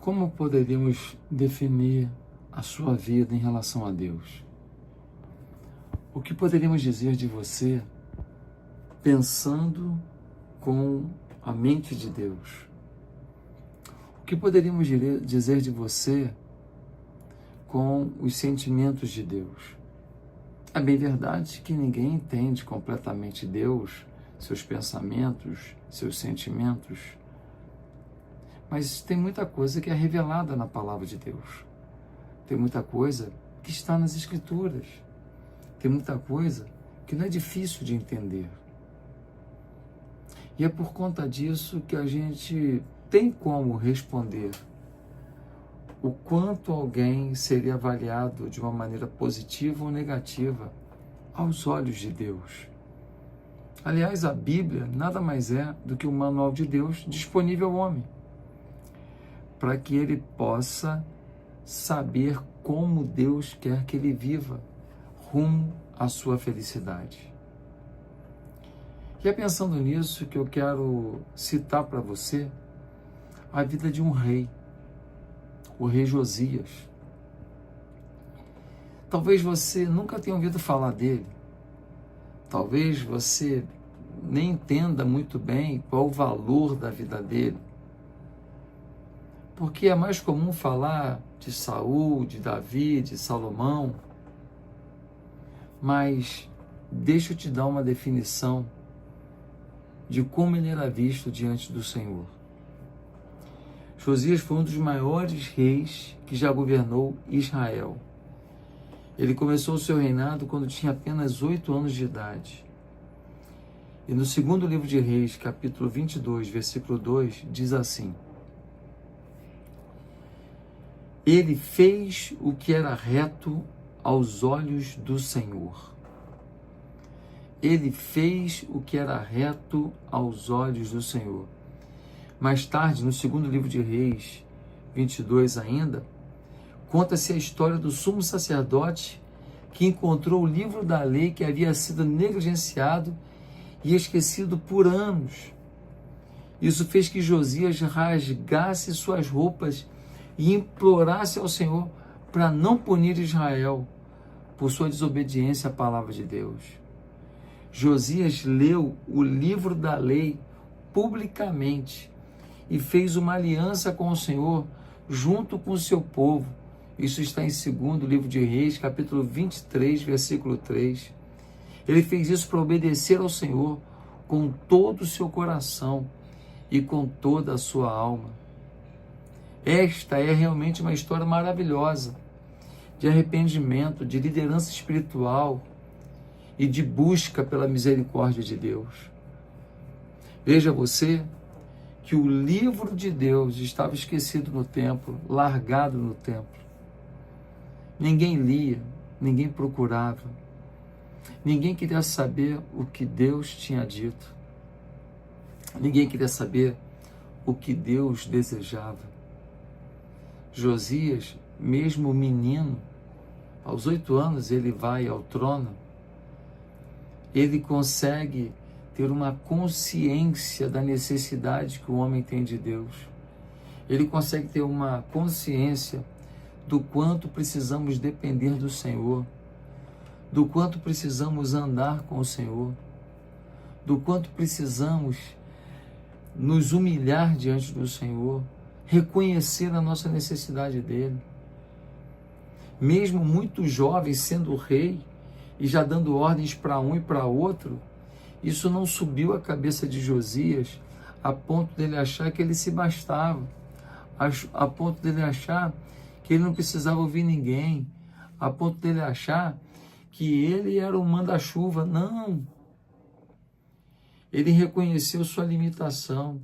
Como poderíamos definir a sua vida em relação a Deus? O que poderíamos dizer de você pensando com a mente de Deus? O que poderíamos dizer de você com os sentimentos de Deus? É bem verdade que ninguém entende completamente Deus, seus pensamentos, seus sentimentos, mas tem muita coisa que é revelada na palavra de Deus. Tem muita coisa que está nas Escrituras. Tem muita coisa que não é difícil de entender. E é por conta disso que a gente tem como responder o quanto alguém seria avaliado de uma maneira positiva ou negativa aos olhos de Deus. Aliás, a Bíblia nada mais é do que o manual de Deus disponível ao homem, para que ele possa saber como Deus quer que ele viva rumo à sua felicidade. E é pensando nisso que eu quero citar para você a vida de um rei, o rei Josias. Talvez você nunca tenha ouvido falar dele, talvez você nem entenda muito bem qual o valor da vida dele, porque é mais comum falar de Saul, de Davi, de Salomão, mas deixa eu te dar uma definição de como ele era visto diante do Senhor. Josias foi um dos maiores reis que já governou Israel. Ele começou o seu reinado quando tinha apenas 8 anos de idade. E no segundo livro de Reis, capítulo 22, versículo 2, diz assim: Ele fez o que era reto aos olhos do Senhor. Ele fez o que era reto aos olhos do Senhor. Mais tarde, no segundo livro de Reis, 22 ainda, conta-se a história do sumo sacerdote que encontrou o livro da lei que havia sido negligenciado e esquecido por anos. Isso fez que Josias rasgasse suas roupas e implorasse ao Senhor para não punir Israel por sua desobediência à palavra de Deus. Josias leu o livro da lei publicamente e fez uma aliança com o Senhor junto com o seu povo. Isso está em 2º livro de Reis, capítulo 23, versículo 3. Ele fez isso para obedecer ao Senhor com todo o seu coração e com toda a sua alma. Esta é realmente uma história maravilhosa de arrependimento, de liderança espiritual e de busca pela misericórdia de Deus. Veja você que o livro de Deus estava esquecido no templo, largado no templo. Ninguém lia, ninguém procurava, ninguém queria saber o que Deus tinha dito, ninguém queria saber o que Deus desejava. Josias, mesmo menino, aos 8 anos ele vai ao trono, ele consegue ter uma consciência da necessidade que o homem tem de Deus. Ele consegue ter uma consciência do quanto precisamos depender do Senhor, do quanto precisamos andar com o Senhor, do quanto precisamos nos humilhar diante do Senhor, reconhecer a nossa necessidade dele. Mesmo muito jovem, sendo rei e já dando ordens para um e para outro, isso não subiu a cabeça de Josias a ponto dele achar que ele se bastava, a ponto dele achar que ele não precisava ouvir ninguém, a ponto dele achar que ele era o manda-chuva. Não! Ele reconheceu sua limitação,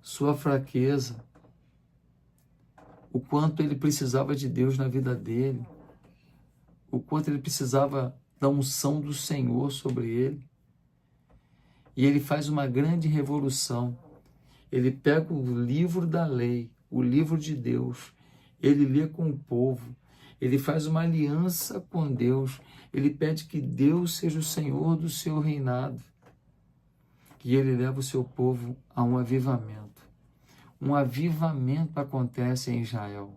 sua fraqueza, o quanto ele precisava de Deus na vida dele, o quanto ele precisava da unção do Senhor sobre ele. E ele faz uma grande revolução. Ele pega o livro da lei, o livro de Deus, ele lê com o povo, ele faz uma aliança com Deus, ele pede que Deus seja o Senhor do seu reinado. E ele leva o seu povo a um avivamento. um avivamento acontece em Israel.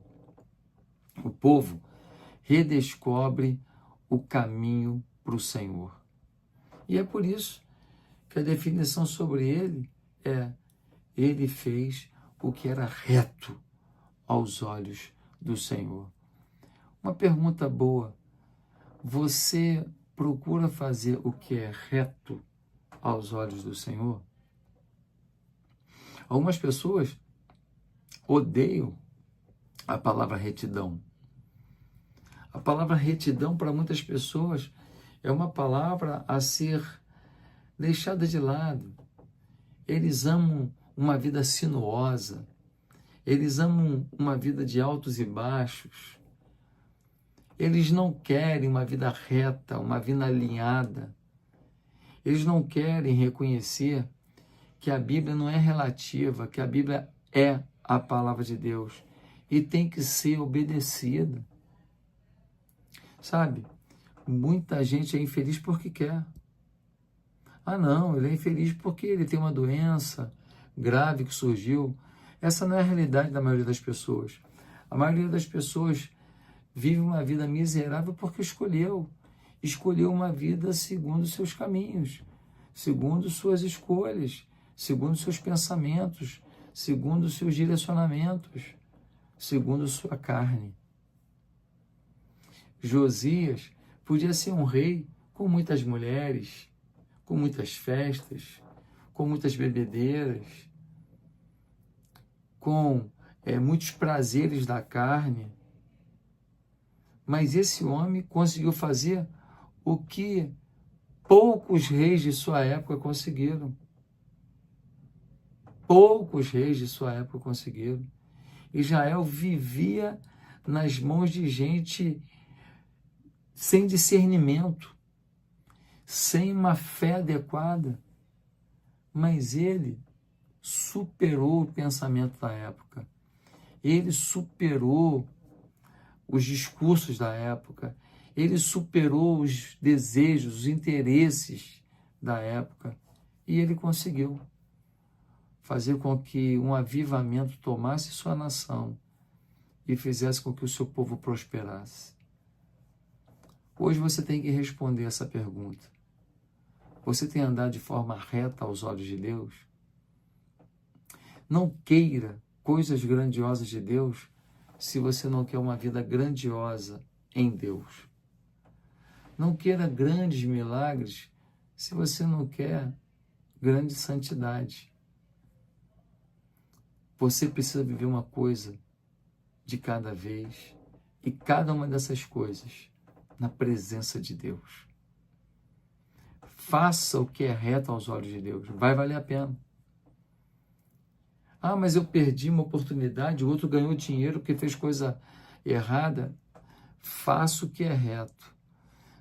O povo redescobre o caminho para o Senhor. E é por isso que a definição sobre ele é: ele fez o que era reto aos olhos do Senhor. Uma pergunta boa: você procura fazer o que é reto aos olhos do Senhor? Algumas pessoas odeiam a palavra retidão. A palavra retidão, para muitas pessoas, é uma palavra a ser deixada de lado. Eles amam uma vida sinuosa. Eles amam uma vida de altos e baixos. Eles não querem uma vida reta, uma vida alinhada. Eles não querem reconhecer que a Bíblia não é relativa, que a Bíblia é a palavra de Deus e tem que ser obedecida. Sabe, muita gente é infeliz porque quer. Ah, não, ele é infeliz porque ele tem uma doença grave que surgiu. Essa não é a realidade da maioria das pessoas. A maioria das pessoas vive uma vida miserável porque escolheu uma vida segundo seus caminhos, segundo suas escolhas, segundo seus pensamentos, segundo seus direcionamentos, segundo sua carne. Josias podia ser um rei com muitas mulheres, com muitas festas, com muitas bebedeiras, com muitos prazeres da carne. Mas esse homem conseguiu fazer o que poucos reis de sua época conseguiram. Poucos reis de sua época conseguiram. Israel vivia nas mãos de gente sem discernimento, sem uma fé adequada. Mas ele superou o pensamento da época. Ele superou os discursos da época. Ele superou os desejos, os interesses da época. E ele conseguiu fazer com que um avivamento tomasse sua nação e fizesse com que o seu povo prosperasse. Hoje você tem que responder essa pergunta. Você tem andado de forma reta aos olhos de Deus? Não queira coisas grandiosas de Deus se você não quer uma vida grandiosa em Deus. Não queira grandes milagres se você não quer grande santidade. Você precisa viver uma coisa de cada vez e cada uma dessas coisas na presença de Deus. Faça o que é reto aos olhos de Deus. Vai valer a pena. Ah, mas eu perdi uma oportunidade, o outro ganhou dinheiro porque fez coisa errada. Faça o que é reto.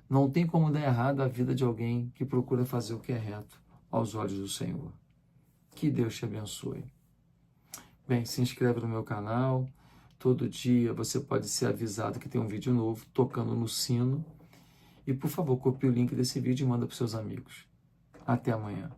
Não tem como dar errado a vida de alguém que procura fazer o que é reto aos olhos do Senhor. Que Deus te abençoe. Bem, se inscreve no meu canal. Todo dia você pode ser avisado que tem um vídeo novo, tocando no sino. E, por favor, copie o link desse vídeo e manda para os seus amigos. Até amanhã.